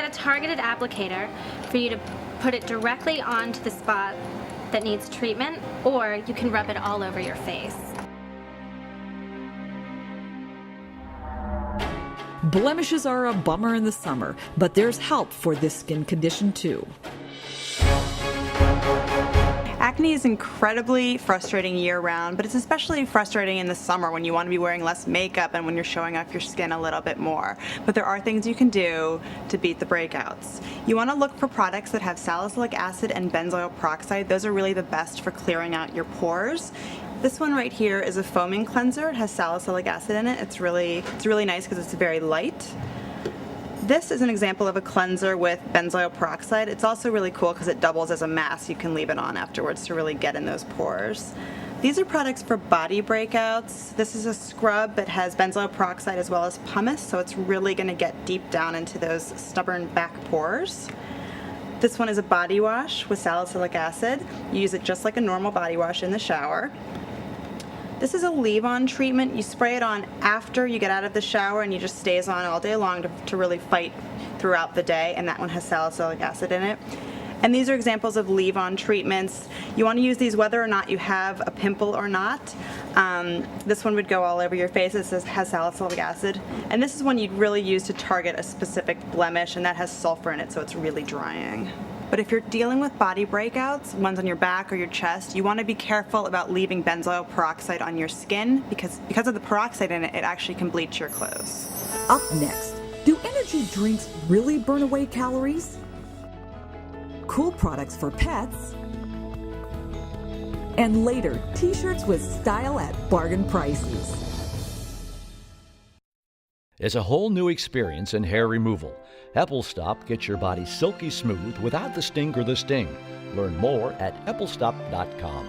get a targeted applicator for you to put it directly onto the spot that needs treatment, or you can rub it all over your face. Blemishes are a bummer in the summer, but there's help for this skin condition too. Acne is incredibly frustrating year-round, but it's especially frustrating in the summer when you want to be wearing less makeup and when you're showing off your skin a little bit more. But there are things you can do to beat the breakouts. You want to look for products that have salicylic acid and benzoyl peroxide. Those are really the best for clearing out your pores. This one right here is a foaming cleanser. It has salicylic acid in it. It's really nice because it's very light. This is an example of a cleanser with benzoyl peroxide. It's also really cool because it doubles as a mask. You can leave it on afterwards to really get in those pores. These are products for body breakouts. This is a scrub that has benzoyl peroxide as well as pumice, so it's really going to get deep down into those stubborn back pores. This one is a body wash with salicylic acid. You use it just like a normal body wash in the shower. This is a leave-on treatment. You spray it on after you get out of the shower and you just stays on all day long to really fight throughout the day, and that one has salicylic acid in it. And these are examples of leave-on treatments. You want to use these whether or not you have a pimple or not. This one would go all over your face. It has salicylic acid. And this is one you'd really use to target a specific blemish, and that has sulfur in it, so it's really drying. But if you're dealing with body breakouts, ones on your back or your chest, you want to be careful about leaving benzoyl peroxide on your skin because of the peroxide in it, it actually can bleach your clothes. Up next, do energy drinks really burn away calories? Cool products for pets. And later, t-shirts with style at bargain prices. It's a whole new experience in hair removal. Eppelstop gets your body silky smooth without the sting or the sting. Learn more at eppelstop.com.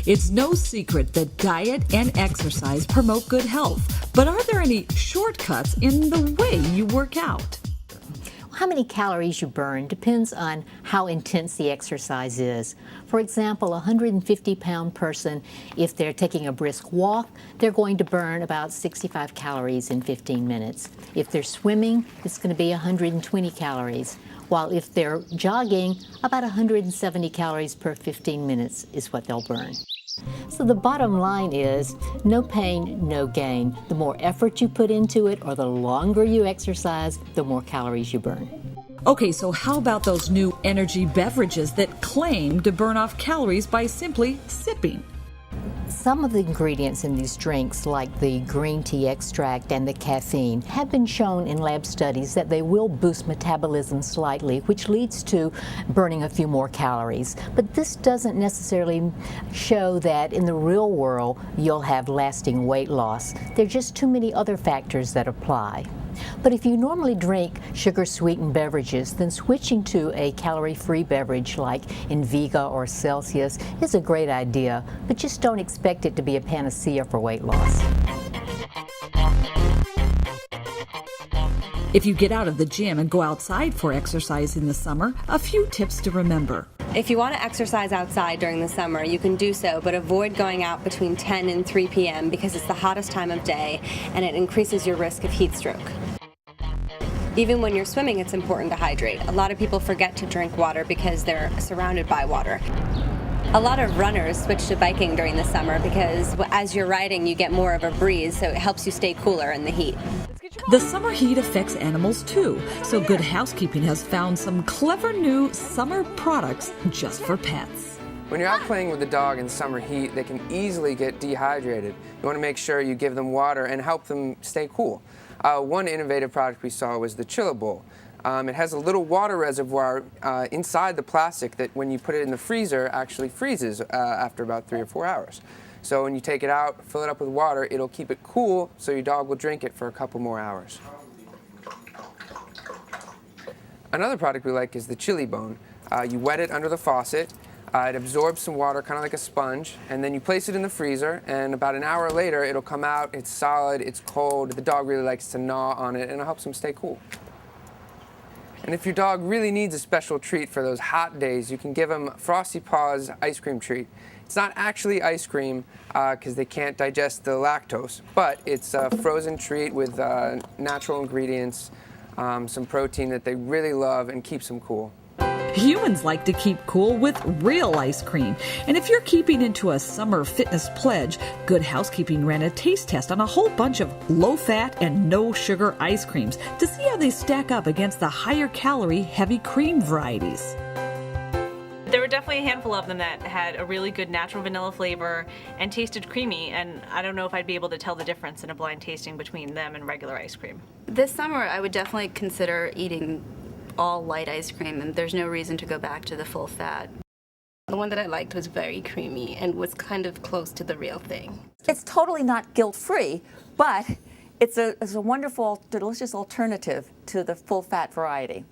It's no secret that diet and exercise promote good health, but are there any shortcuts in the way you work out? How many calories you burn depends on how intense the exercise is. For example, a 150-pound person, if they're taking a brisk walk, they're going to burn about 65 calories in 15 minutes. If they're swimming, it's going to be 120 calories. While if they're jogging, about 170 calories per 15 minutes is what they'll burn. So the bottom line is, no pain, no gain. The more effort you put into it or the longer you exercise, the more calories you burn. Okay, so how about those new energy beverages that claim to burn off calories by simply sipping? Some of the ingredients in these drinks, like the green tea extract and the caffeine, have been shown in lab studies that they will boost metabolism slightly, which leads to burning a few more calories. But this doesn't necessarily show that in the real world you'll have lasting weight loss. There are just too many other factors that apply. But if you normally drink sugar-sweetened beverages, then switching to a calorie-free beverage like Invega or Celsius is a great idea, but just don't expect it to be a panacea for weight loss. If you get out of the gym and go outside for exercise in the summer, a few tips to remember. If you want to exercise outside during the summer, you can do so, but avoid going out between 10 and 3 p.m. because it's the hottest time of day and it increases your risk of heat stroke. Even when you're swimming, it's important to hydrate. A lot of people forget to drink water because they're surrounded by water. A lot of runners switch to biking during the summer because as you're riding, you get more of a breeze, so it helps you stay cooler in the heat. The summer heat affects animals too, so Good Housekeeping has found some clever new summer products just for pets. When you're out playing with the dog in summer heat, they can easily get dehydrated. You want to make sure you give them water and help them stay cool. One innovative product we saw was the Chillable. It has a little water reservoir inside the plastic that when you put it in the freezer actually freezes after about 3 or 4 hours. So when you take it out, fill it up with water, it'll keep it cool so your dog will drink it for a couple more hours. Another product we like is the Chili Bone. You wet it under the faucet, it absorbs some water kind of like a sponge, and then you place it in the freezer, and about an hour later it'll come out, it's solid, it's cold, the dog really likes to gnaw on it, and it helps them stay cool. And if your dog really needs a special treat for those hot days, you can give them Frosty Paws ice cream treat. It's not actually ice cream because they can't digest the lactose, but it's a frozen treat with natural ingredients, some protein that they really love and keeps them cool. Humans like to keep cool with real ice cream. And if you're keeping into a summer fitness pledge, Good Housekeeping ran a taste test on a whole bunch of low-fat and no-sugar ice creams to see how they stack up against the higher-calorie, heavy cream varieties. There were definitely a handful of them that had a really good natural vanilla flavor and tasted creamy, and I don't know if I'd be able to tell the difference in a blind tasting between them and regular ice cream. This summer, I would definitely consider eating all light ice cream, and there's no reason to go back to the full fat. The one that I liked was very creamy and was kind of close to the real thing. It's totally not guilt-free, but it's a wonderful, delicious alternative to the full-fat variety.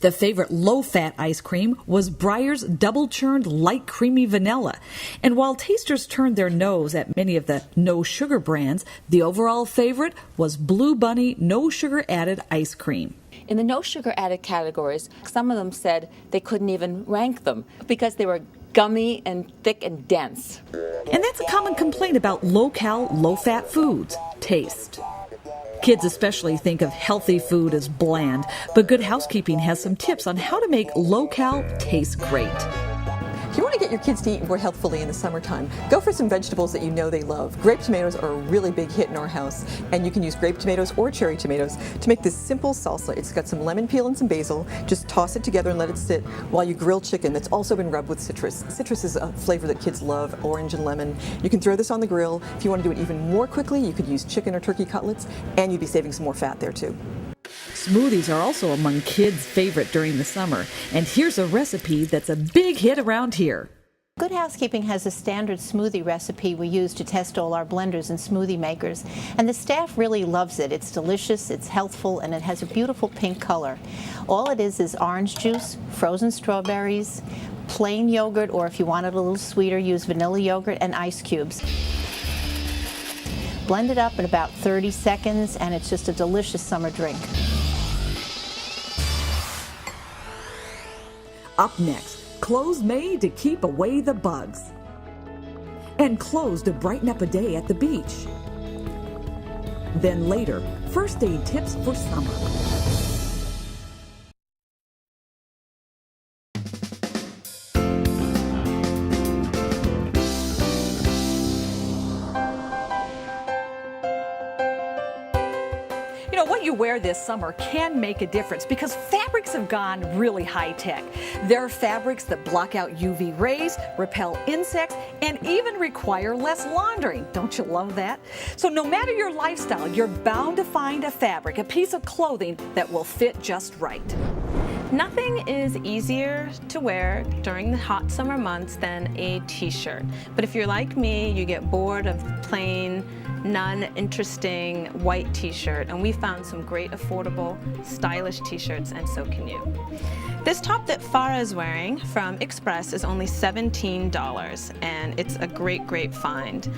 The favorite low-fat ice cream was Breyer's double-churned light creamy vanilla. And while tasters turned their nose at many of the no-sugar brands, the overall favorite was Blue Bunny no-sugar-added ice cream. In the no sugar added categories, some of them said they couldn't even rank them because they were gummy and thick and dense. And that's a common complaint about low-cal, low-fat foods: taste. Kids especially think of healthy food as bland, but Good Housekeeping has some tips on how to make low-cal taste great. If you want to get your kids to eat more healthfully in the summertime, go for some vegetables that you know they love. Grape tomatoes are a really big hit in our house, and you can use grape tomatoes or cherry tomatoes to make this simple salsa. It's got some lemon peel and some basil. Just toss it together and let it sit while you grill chicken that's also been rubbed with citrus. Citrus is a flavor that kids love, orange and lemon. You can throw this on the grill. If you want to do it even more quickly, you could use chicken or turkey cutlets, and you'd be saving some more fat there too. Smoothies are also among kids' favorite during the summer. And here's a recipe that's a big hit around here. Good Housekeeping has a standard smoothie recipe we use to test all our blenders and smoothie makers, and the staff really loves it. It's delicious, it's healthful, and it has a beautiful pink color. All it is orange juice, frozen strawberries, plain yogurt, or if you want it a little sweeter, use vanilla yogurt, and ice cubes. Blend it up in about 30 seconds, and it's just a delicious summer drink. Up next, clothes made to keep away the bugs. And clothes to brighten up a day at the beach. Then later, first aid tips for summer. What you wear this summer can make a difference because fabrics have gone really high-tech. There are fabrics that block out UV rays, repel insects, and even require less laundering. Don't you love that? So no matter your lifestyle, you're bound to find a fabric, a piece of clothing that will fit just right. Nothing is easier to wear during the hot summer months than a t-shirt. But if you're like me, you get bored of plain, non-interesting white t-shirt, and we found some great affordable, stylish t-shirts, and so can you. This top that Farah is wearing from Express is only $17, and it's a great, great find.